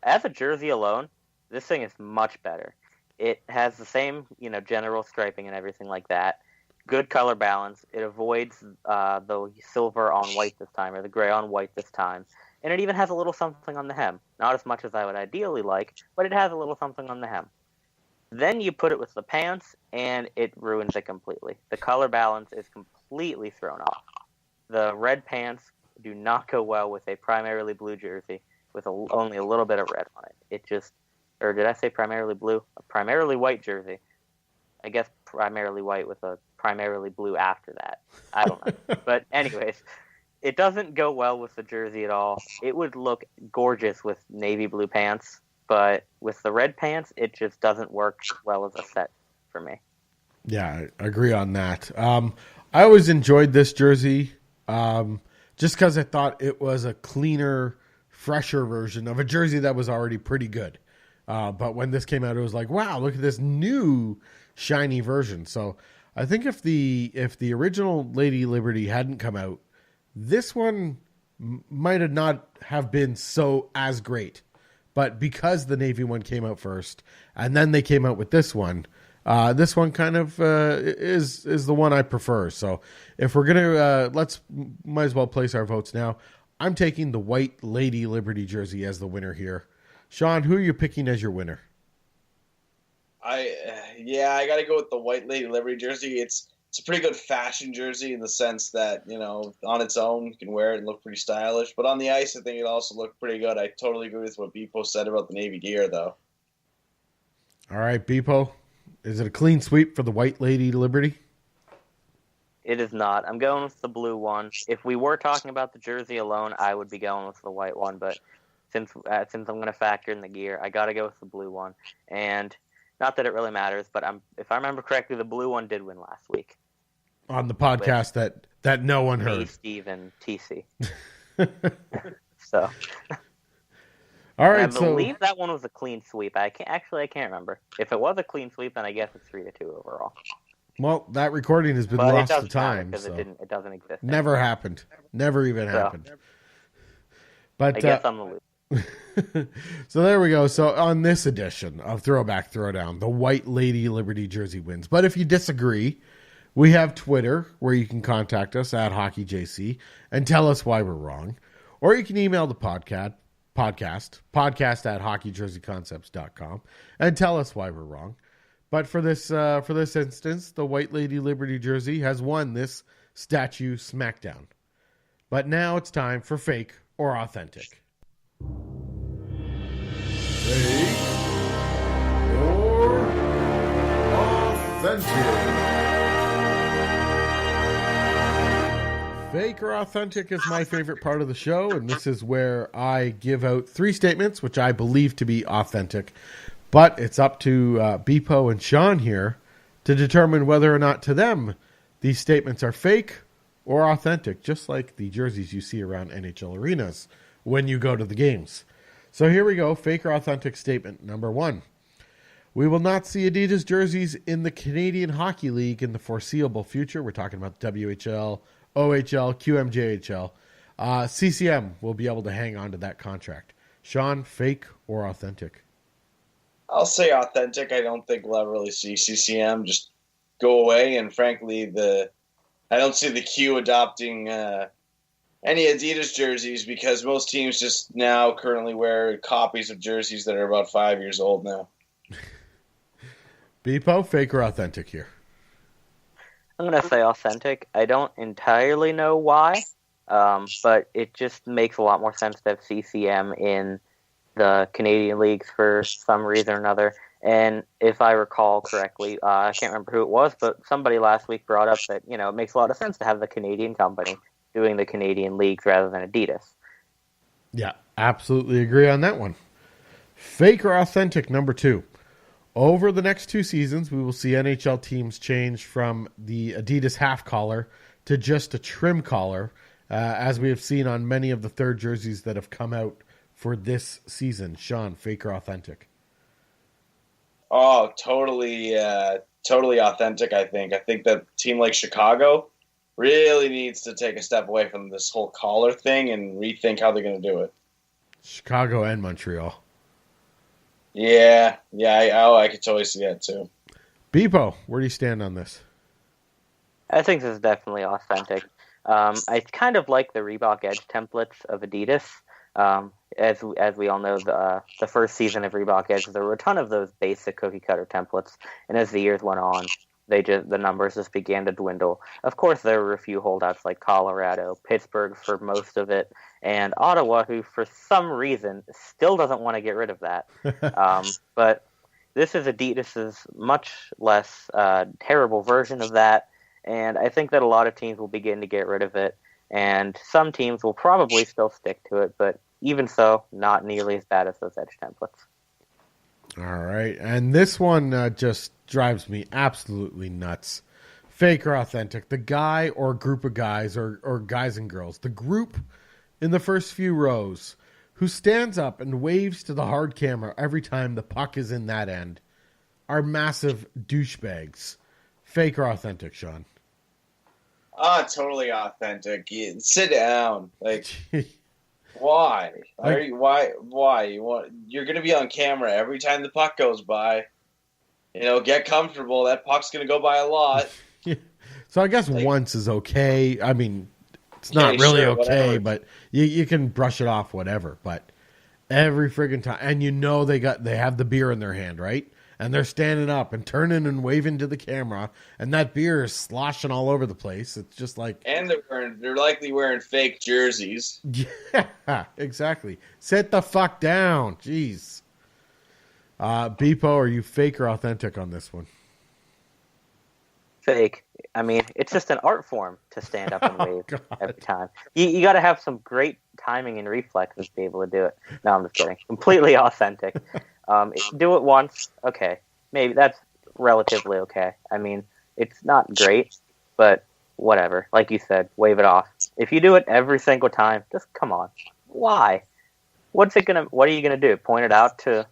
As a jersey alone, this thing is much better. It has the same, general striping and everything like that. Good color balance. It avoids the silver on white this time, or the gray on white this time. And it even has a little something on the hem. Not as much as I would ideally like, but it has a little something on the hem. Then you put it with the pants, and it ruins it completely. The color balance is completely thrown off. The red pants do not go well with a primarily blue jersey with only a little bit of red on it. It just... Or did I say primarily blue? A primarily white jersey. I guess primarily white with a primarily blue after that. I don't know. But anyways, it doesn't go well with the jersey at all. It would look gorgeous with navy blue pants, but with the red pants, it just doesn't work well as a set for me. Yeah, I agree on that. I always enjoyed this jersey just because I thought it was a cleaner, fresher version of a jersey that was already pretty good. But when this came out, it was like, wow, look at this new shiny version. So I think if the original Lady Liberty hadn't come out, this one might have not have been so as great. But because the Navy one came out first, and then they came out with this one kind of is the one I prefer. So if we're gonna might as well place our votes now. I'm taking the White Lady Liberty jersey as the winner here. Shawn, who are you picking as your winner? I got to go with the White Lady Liberty jersey. It's a pretty good fashion jersey in the sense that, on its own, you can wear it and look pretty stylish. But on the ice, I think it also looked pretty good. I totally agree with what Bpoe said about the Navy gear, though. All right, Bpoe, is it a clean sweep for the White Lady Liberty? It is not. I'm going with the blue one. If we were talking about the jersey alone, I would be going with the white one, but since I'm going to factor in the gear, I got to go with the blue one. And not that it really matters, but if I remember correctly, the blue one did win last week. On the podcast that no one heard. Me, Steve, and TC. So. All right, I believe that one was a clean sweep. I can't remember. If it was a clean sweep, then I guess it's 3-2 overall. Well, that recording has been lost to time. Because it doesn't exist. Never happened. Never even happened. But I guess I'm the loser. So there we go. So on this edition of Throwback Throwdown, the White Lady Liberty jersey wins. But if you disagree, we have Twitter where you can contact us at HockeyJC and tell us why we're wrong. Or you can email the podcast at hockeyjerseyconcepts.com and tell us why we're wrong. But for this instance, the White Lady Liberty jersey has won this statue Smackdown. But now it's time for fake or authentic. Fake or authentic? Fake or authentic is my favorite part of the show, and this is where I give out 3 statements which I believe to be authentic. But it's up to Bpoe and Shawn here to determine whether or not to them these statements are fake or authentic, just like the jerseys you see around NHL arenas when you go to the games. So here we go. Fake or authentic statement number 1. We will not see Adidas jerseys in the Canadian Hockey League in the foreseeable future. We're talking about WHL, OHL, QMJHL. CCM will be able to hang on to that contract. Shawn, fake or authentic? I'll say authentic. I don't think we'll ever really see CCM just go away. And frankly, I don't see the Q adopting any Adidas jerseys because most teams just now currently wear copies of jerseys that are about 5 years old now. Bpoe, fake or authentic here? I'm going to say authentic. I don't entirely know why, but it just makes a lot more sense to have CCM in the Canadian leagues for some reason or another. And if I recall correctly, I can't remember who it was, but somebody last week brought up that, it makes a lot of sense to have the Canadian company doing the Canadian leagues rather than Adidas. Yeah, absolutely agree on that one. Fake or authentic, number 2. Over the next 2 seasons, we will see NHL teams change from the Adidas half collar to just a trim collar, as we have seen on many of the third jerseys that have come out for this season. Shawn, fake or authentic? Oh, totally authentic, I think. I think that a team like Chicago really needs to take a step away from this whole collar thing and rethink how they're going to do it. Chicago and Montreal. Yeah, I could totally see that too. Bpoe, where do you stand on this? I think this is definitely authentic. I kind of like the Reebok Edge templates of Adidas. As we all know, the first season of Reebok Edge, there were a ton of those basic cookie cutter templates, and as the years went on, the numbers just began to dwindle. Of course, there were a few holdouts like Colorado, Pittsburgh for most of it, and Ottawa, who for some reason still doesn't want to get rid of that. But this is Adidas's much less terrible version of that, and I think that a lot of teams will begin to get rid of it, and some teams will probably still stick to it, but even so, not nearly as bad as those Edge templates. All right, and this one just drives me absolutely nuts. Fake or authentic? The guy or group of guys or guys and girls, the group in the first few rows who stands up and waves to the hard camera every time the puck is in that end are massive douchebags. Fake or authentic, Shawn? Totally authentic. Sit down. Like, why? Why? You're going to be on camera every time the puck goes by. Get comfortable. That puck's going to go by a lot. Yeah. So I guess once is okay. I mean, it's not really okay, whatever. But you can brush it off, whatever. But every friggin' time, and they have the beer in their hand, right? And they're standing up and turning and waving to the camera, and that beer is sloshing all over the place. It's just like, and they're likely wearing fake jerseys. Yeah, exactly. Sit the fuck down, jeez. Bpoe, are you fake or authentic on this one? Fake. I mean, it's just an art form to stand up and wave every time. You got to have some great timing and reflexes to be able to do it. No, I'm just kidding. Completely authentic. Do it once, okay. Maybe that's relatively okay. I mean, it's not great, but whatever. Like you said, wave it off. If you do it every single time, just come on. Why? What are you gonna do? Point it out to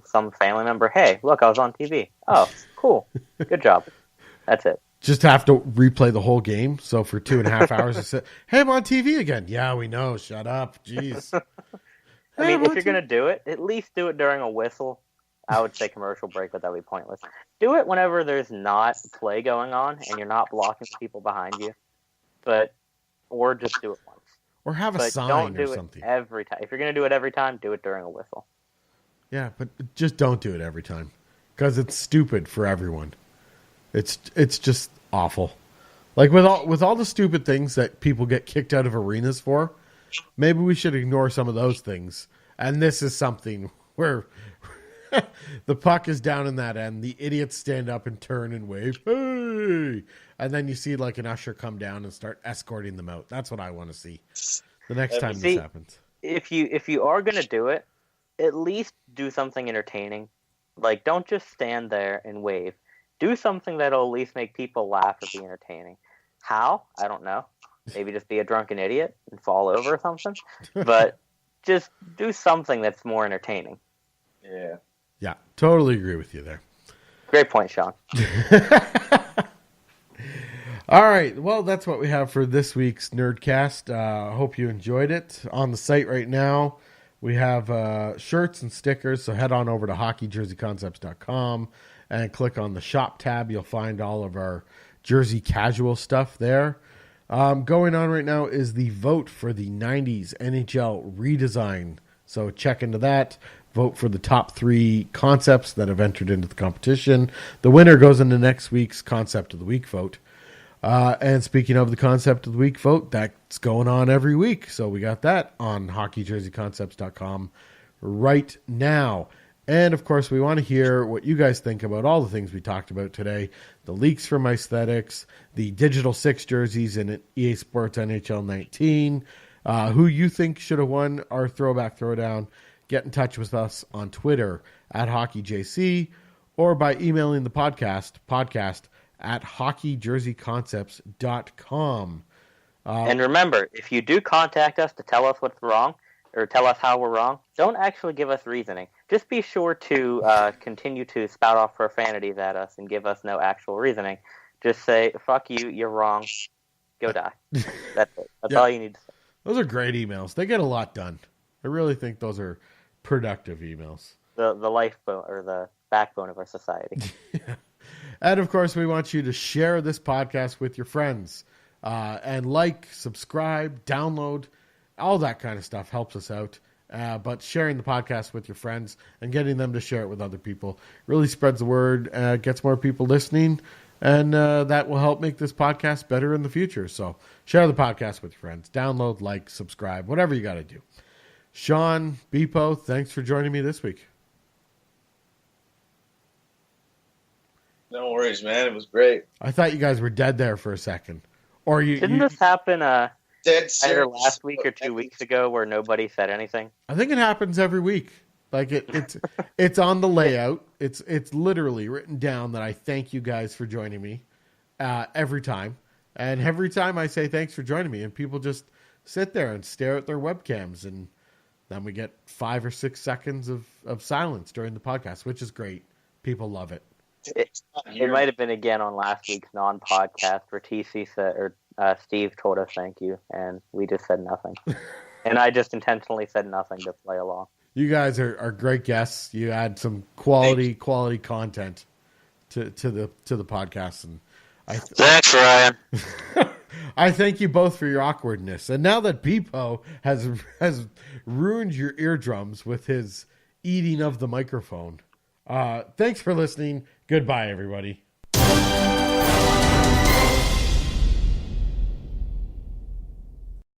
some family member? Hey, look, I was on TV. Oh, cool. Good job. That's it. Just have to replay the whole game. So for 2.5 hours, it's hey, I'm on TV again. Yeah, we know. Shut up. Jeez. I mean, if you're going to do it, at least do it during a whistle. I would say commercial break, but that would be pointless. Do it whenever there's not play going on and you're not blocking people behind you. Or just do it once. Or have a sign don't do or something. It every time. If you're going to do it every time, do it during a whistle. Yeah, but just don't do it every time. Because it's stupid for everyone. It's just awful. Like with all the stupid things that people get kicked out of arenas for, maybe we should ignore some of those things. And this is something where the puck is down in that end. The idiots stand up and turn and wave. Hey! And then you see like an usher come down and start escorting them out. That's what I want to see the next time this happens. If you are going to do it, at least do something entertaining. Like, don't just stand there and wave. Do something that'll at least make people laugh or be entertaining. How? I don't know. Maybe just be a drunken idiot and fall over or something. But just do something that's more entertaining. Yeah. Yeah, totally agree with you there. Great point, Shawn. All right. Well, that's what we have for this week's Nerdcast. Hope you enjoyed it. On the site right now, we have shirts and stickers. So head on over to hockeyjerseyconcepts.com and click on the shop tab. You'll find all of our jersey casual stuff there. Going on right now is the vote for the 90s NHL redesign. So check into that. Vote for the top 3 concepts that have entered into the competition. The winner goes into next week's Concept of the Week vote. And speaking of the concept of the week vote, that's going on every week. So we got that on hockeyjerseyconcepts.com right now. And of course, we want to hear what you guys think about all the things we talked about today. The leaks from Icethetics, the Digital 6 jerseys in EA Sports NHL 19, who you think should have won our Throwback Throwdown. Get in touch with us on Twitter at HockeyJC or by emailing the podcast at hockeyjerseyconcepts.com. And remember, if you do contact us to tell us what's wrong or tell us how we're wrong, don't actually give us reasoning. Just be sure to continue to spout off profanities at us and give us no actual reasoning. Just say, fuck you, you're wrong, go die. That's it. That's all you need to say. Those are great emails. They get a lot done. I really think those are productive emails. The lifebone or the backbone of our society. And of course, we want you to share this podcast with your friends and subscribe, download, all that kind of stuff helps us out. But sharing the podcast with your friends and getting them to share it with other people really spreads the word, gets more people listening, and that will help make this podcast better in the future. So share the podcast with your friends, download, subscribe, whatever you got to do. Shawn, Bpoe, thanks for joining me this week. No worries, man. It was great. I thought you guys were dead there for a second. Or Didn't this happen Dead either last week or 2 weeks ago where nobody said anything? I think it happens every week. It's on the layout. It's literally written down that I thank you guys for joining me every time. And every time I say thanks for joining me, and people just sit there and stare at their webcams, and then we get 5 or 6 seconds of silence during the podcast, which is great. People love it. It might have been again on last week's non-podcast where TC said, or Steve told us thank you, and we just said nothing. And I just intentionally said nothing to play along. You guys are great guests. You add some quality content to the podcast, and Thanks, Ryan. I thank you both for your awkwardness. And now that Bpoe has ruined your eardrums with his eating of the microphone, thanks for listening. Goodbye, everybody.